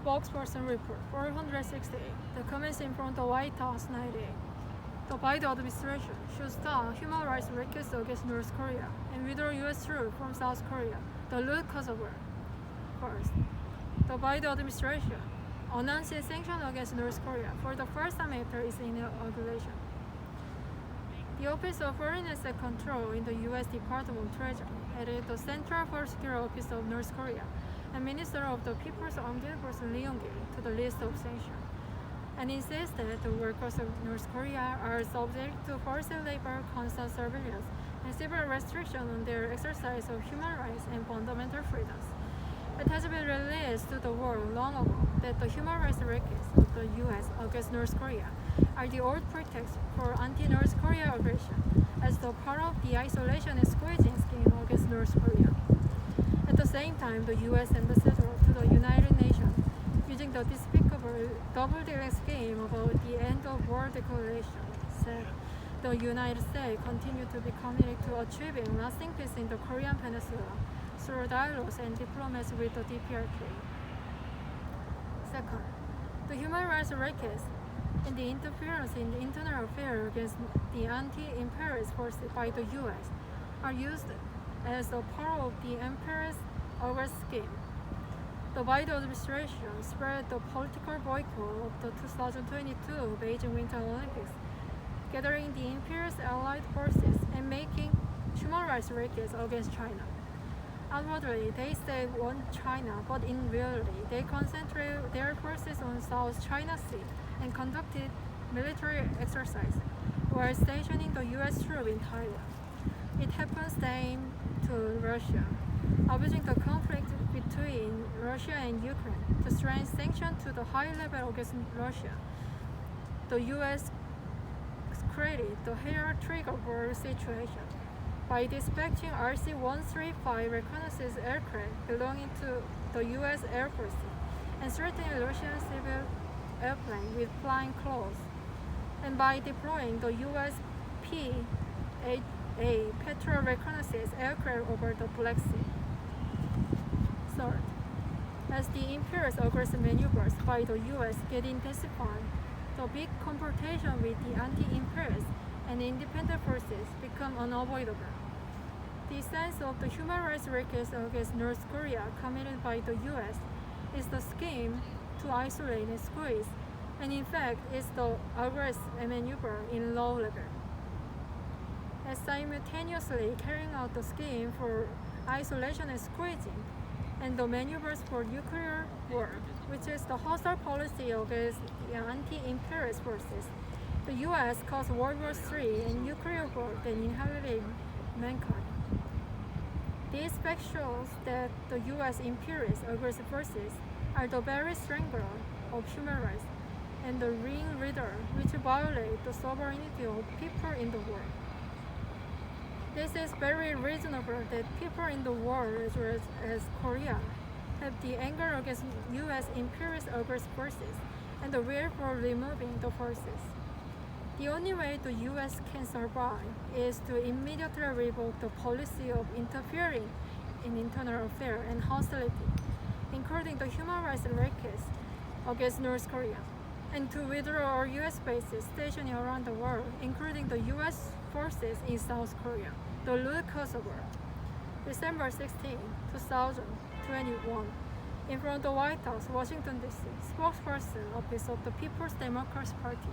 Spokesperson Report 468. The comments in front of the White House 98. The Biden administration should stop human rights rackets against North Korea and withdraw U.S. troops from South Korea, the root cause of war. First, the Biden administration announces sanctions against North Korea for the first time after its inauguration. The Office of Foreign Asset Control in the U.S. Department of Treasury added the Central for Security Office of North Korea and Minister of the People's Armed Forces Lee Yong-gil to the list of sanctions, and insists that the workers of North Korea are subject to forced labor, constant surveillance, and severe restrictions on their exercise of human rights and fundamental freedoms. It has been released to the world long ago that the human rights rackets of the U.S. against North Korea are the old pretext for anti-North Korea aggression as the part of the isolation and squeezing scheme against North Korea. At the same time, the U.S. ambassador to the United Nations, using the despicable double-dealing scheme about the end of war declaration, said the United States continued to be committed to achieving lasting peace in the Korean Peninsula through dialogues and diplomacy with the DPRK. Second, the human rights rackets and the interference in the internal affairs against the anti-imperialist forces by the U.S. are used as a part of the imperialist overt scheme. The Biden administration spread the political boycott of the 2022 Beijing Winter Olympics, gathering the imperialist allied forces and making human rights rackets against China. Outwardly, they say one China, but in reality, they concentrate their forces on South China Sea and conducted military exercise while stationing the U.S. troops in Thailand. It happens same to Russia, abusing the conflict between Russia and Ukraine to strengthen sanctions to the high level against Russia. The U.S. created the hair trigger war situation by dispatching RC-135 reconnaissance aircraft belonging to the U.S. Air Force and threatening Russian civil airplanes with flying clothes, and by deploying the U.S. P-8A Patrol reconnaissance aircraft over the Black Sea. Third, as the imperialist aggressive maneuvers by the U.S. get intensified, the big confrontation with the anti-imperialist and independent forces become unavoidable. The sense of the human rights rackets against North Korea committed by the U.S. is the scheme to isolate and squeeze, and in fact is the aggressive maneuver in low level. As simultaneously carrying out the scheme for isolation and squeezing, and the maneuvers for nuclear war, which is the hostile policy against the anti-imperialist forces, the U.S. caused World War III and nuclear war that inhabited mankind. These facts show that the U.S. imperialist aggressive forces are the very strangler of human rights and the ringleader which violate the sovereignty of people in the world. This is very reasonable that people in the world, as well as Korea, have the anger against U.S. imperialist aggressive forces and the will for removing the forces. The only way the U.S. can survive is to immediately revoke the policy of interfering in internal affairs and hostility, including the human rights rackets against North Korea, and to withdraw all U.S. bases stationed around the world, including the U.S. forces in South Korea, the root cause of war. December 16, 2021, in front of the White House, Washington, D.C., spokesperson office of the People's Democratic Party.